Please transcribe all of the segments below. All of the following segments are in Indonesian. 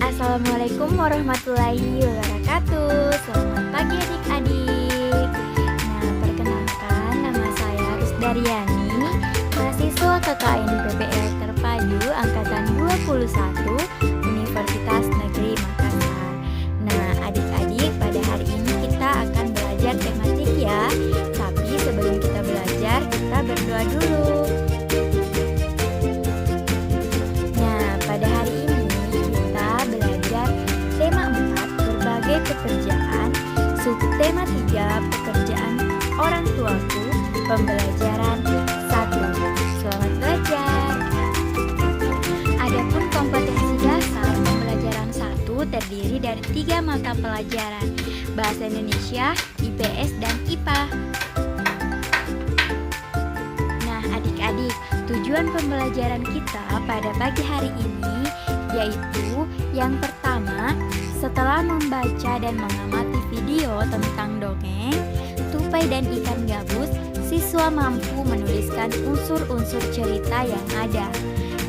Assalamualaikum warahmatullahi wabarakatuh. Selamat pagi adik-adik. Nah, perkenalkan, nama saya Rusdaryani, mahasiswa KKN PPL Terpadu Angkatan 21 Universitas Negeri Makassar. Nah, adik-adik, pada hari ini kita akan belajar tematik ya. Tapi sebelum kita belajar, kita berdoa dulu. Nah, pada hari ini kita belajar tema 4, berbagai pekerjaan, subtema 3, pekerjaan orang tuaku, pembelajaran 1. Selamat belajar. Adapun kompetensi dasar pembelajaran 1 terdiri dari 3 mata pelajaran: Bahasa Indonesia, IPS, dan IPA. Nah, adik-adik, tujuan pembelajaran kita pada pagi hari ini yaitu yang pertama, setelah membaca dan mengamati video tentang dongeng, tupai dan ikan gabus, siswa mampu menuliskan unsur-unsur cerita yang ada.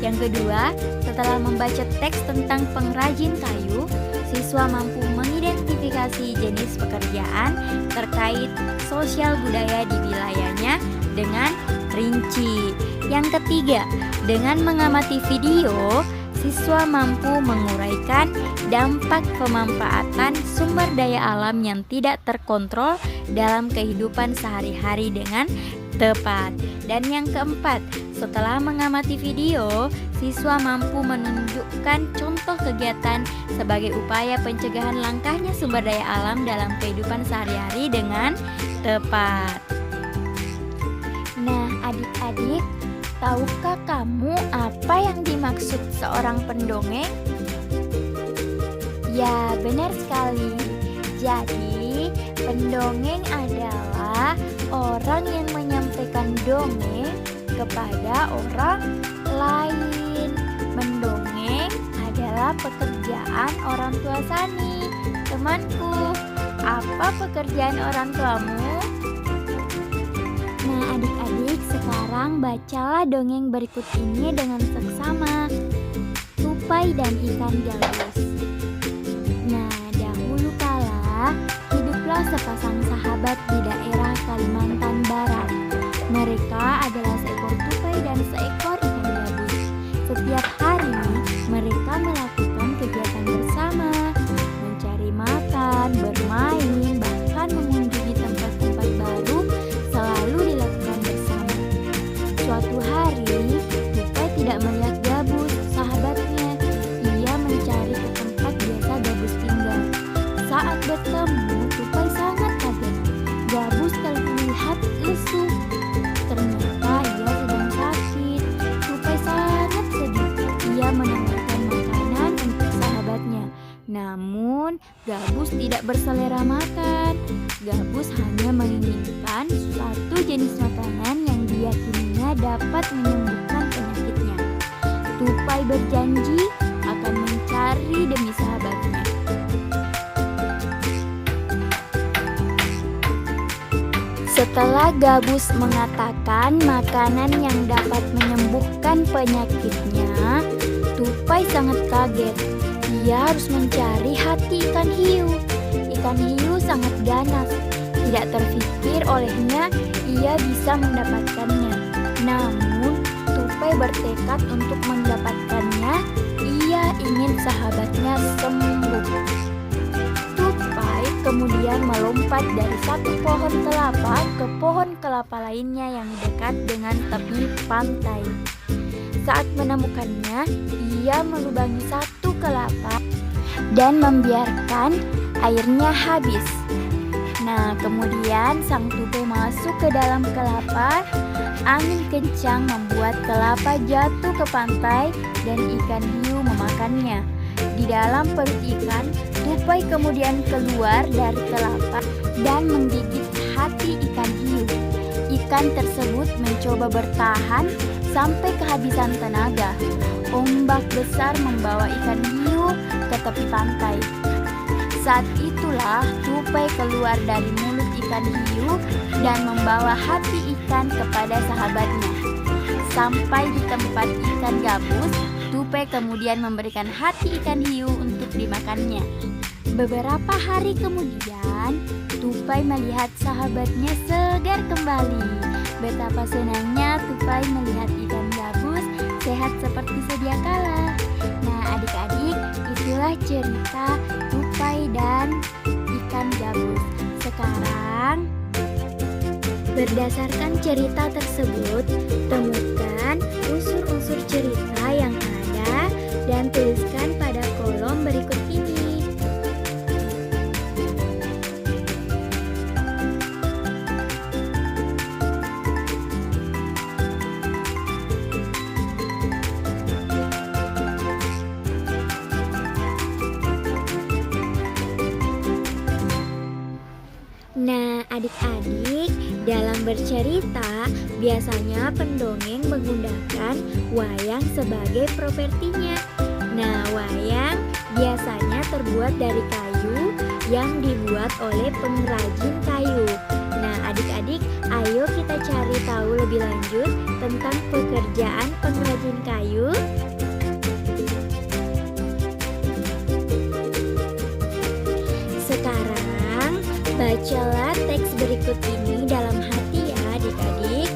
Yang kedua, setelah membaca teks tentang pengrajin kayu, siswa mampu mengidentifikasi jenis pekerjaan terkait sosial budaya di wilayahnya dengan rinci. Yang ketiga, dengan mengamati video, siswa mampu menguraikan dampak pemanfaatan sumber daya alam yang tidak terkontrol dalam kehidupan sehari-hari dengan tepat. Dan yang keempat, setelah mengamati video, siswa mampu menunjukkan contoh kegiatan sebagai upaya pencegahan langkahnya sumber daya alam dalam kehidupan sehari-hari dengan tepat. Nah, adik-adik, tahukah kamu apa yang dimaksud seorang pendongeng? Ya, benar sekali. Jadi, pendongeng adalah orang yang menyampaikan dongeng kepada orang lain. Mendongeng adalah pekerjaan orang tua Sani. Temanku, apa pekerjaan orang tuamu? Nah, adik-adik, sekarang bacalah dongeng berikut ini dengan seksama. Tupai dan ikan gabus. Nah, dahulu kala hiduplah sepasang sahabat di daerah Kalimantan Barat. Mereka adalah seekor tupai dan seekor ikan gabus. Setiap hari mereka melakukan kegiatan bersama, mencari makan, bermain, bahkan mengunjungi tempat-tempat baru selalu dilakukan bersama. Suatu hari, tupai tidak melihat gabus, sahabatnya. Ia mencari ke tempat biasa gabus tinggal. Saat bertemu, tupai sangat kaget. Gabus terlihat lesu. Ternyata ia sedang sakit. Tupai sangat sedih. Ia menawarkan makanan untuk sahabatnya. Namun, gabus tidak berselera makan. Gabus hanya menginginkan satu jenis makanan yang diyakininya dapat menyembuhkan penyakitnya. Tupai berjanji akan mencari demi sahabatnya. Setelah gabus mengatakan makanan yang dapat menyembuhkan penyakitnya, tupai sangat kaget. Ia harus mencari hati ikan hiu. Ikan hiu sangat ganas. Tidak terfikir olehnya ia bisa mendapatkannya. Namun, tupai bertekad untuk mendapatkannya. Ia ingin sahabatnya sembuh. Tupai kemudian melompat dari satu pohon kelapa ke pohon kelapa lainnya yang dekat dengan tepi pantai. Saat menemukannya, ia melubangi satu kelapa dan membiarkan airnya habis. Nah, kemudian sang tupai masuk ke dalam kelapa. Angin kencang membuat kelapa jatuh ke pantai dan ikan hiu memakannya. Di dalam perut ikan, tupai kemudian keluar dari kelapa dan menggigit hati ikan hiu. Ikan tersebut mencoba bertahan sampai kehabisan tenaga. Ombak besar membawa ikan hiu ke tepi pantai. Saat itulah tupai keluar dari mulut ikan hiu dan membawa hati ikan kepada sahabatnya. Sampai di tempat ikan gabus, Tupai kemudian memberikan hati ikan hiu untuk dimakannya. Beberapa hari kemudian, Tupai melihat sahabatnya segar kembali. Betapa senangnya Tupai melihat ikan gabus sehat seperti sedia kala. Nah, adik-adik, itulah cerita Tupai dan ikan gabus. Sekarang, berdasarkan cerita tersebut, temukan unsur-unsur cerita yang ada dan tuliskan pada kolom berikut ini. Nah, adik-adik, dalam bercerita, biasanya pendongeng menggunakan wayang sebagai propertinya. Nah, wayang biasanya terbuat dari kayu yang dibuat oleh pengrajin kayu. Nah, adik-adik, ayo kita cari tahu lebih lanjut tentang pekerjaan pengrajin kayu. Sekarang, bacalah teks berikut ini dalam hati ya adik-adik.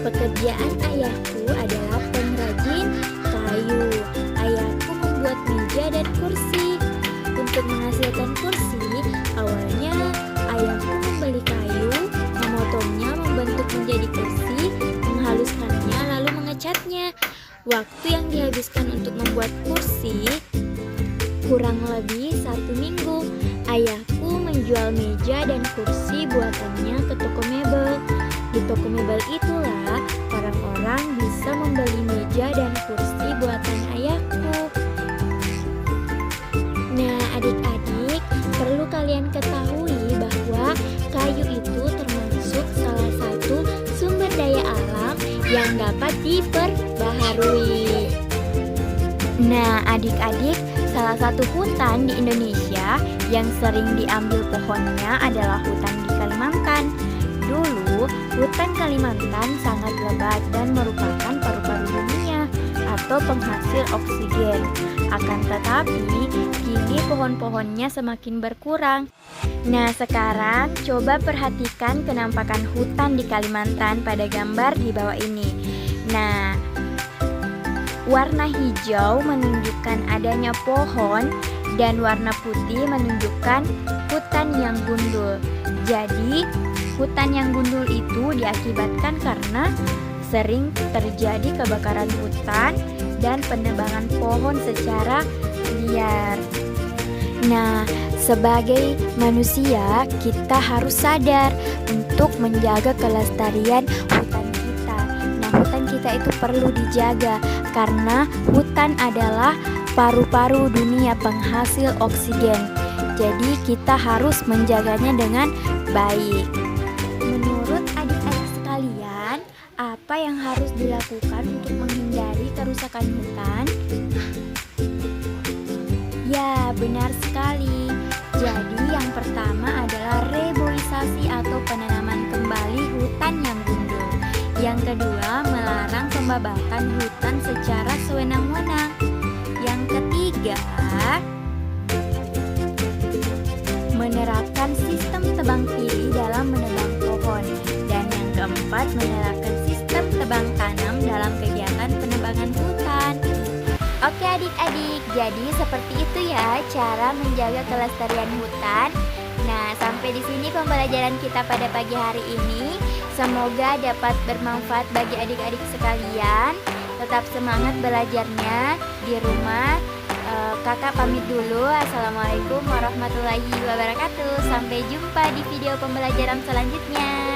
Pekerjaan ayahku adalah pengrajin kayu. Ayahku membuat meja dan kursi. Untuk menghasilkan kursi, awalnya ayahku membeli kayu, memotongnya membentuk menjadi kursi, menghaluskannya lalu mengecatnya. Waktu yang dihabiskan untuk membuat kursi kurang lebih 1 minggu. Ayahku menjual meja dan kursi buatannya ke toko mebel. Di toko mebel itulah orang-orang bisa membeli meja dan kursi buatan ayahku. Nah, adik-adik, perlu kalian ketahui bahwa kayu itu termasuk salah satu sumber daya alam yang dapat diperbaharui. Nah, adik-adik, salah satu hutan di Indonesia yang sering diambil pohonnya adalah hutan di Kalimantan. Dulu, hutan Kalimantan sangat lebat dan merupakan paru-paru dunia atau penghasil oksigen. Akan tetapi, kini pohon-pohonnya semakin berkurang. Nah, sekarang coba perhatikan penampakan hutan di Kalimantan pada gambar di bawah ini. Nah, warna hijau menunjukkan adanya pohon dan warna putih menunjukkan hutan yang gundul. Jadi, hutan yang gundul itu diakibatkan karena sering terjadi kebakaran hutan dan penebangan pohon secara liar. Nah, sebagai manusia, kita harus sadar untuk menjaga kelestarian hutan kita. Nah, hutan kita itu perlu dijaga karena hutan adalah paru-paru dunia penghasil oksigen. Jadi kita harus menjaganya dengan baik. Menurut adik-adik sekalian, apa yang harus dilakukan untuk menghindari kerusakan hutan? Ya, benar sekali. Jadi yang pertama adalah reboisasi atau penanaman kembali hutan yang gundul. Yang kedua, melarang pembabakan hutan secara sewenang-wenang. Yang ketiga, menerapkan sistem tebang pilih dalam menebang pohon. Dan yang keempat, menerapkan sistem tebang tanam dalam kegiatan penebangan hutan. Oke adik-adik, jadi seperti itu ya cara menjaga kelestarian hutan. Nah, sampai di sini pembelajaran kita pada pagi hari ini. Semoga dapat bermanfaat bagi adik-adik sekalian. Tetap semangat belajarnya di rumah. Kakak pamit dulu. Assalamualaikum warahmatullahi wabarakatuh. Sampai jumpa di video pembelajaran selanjutnya.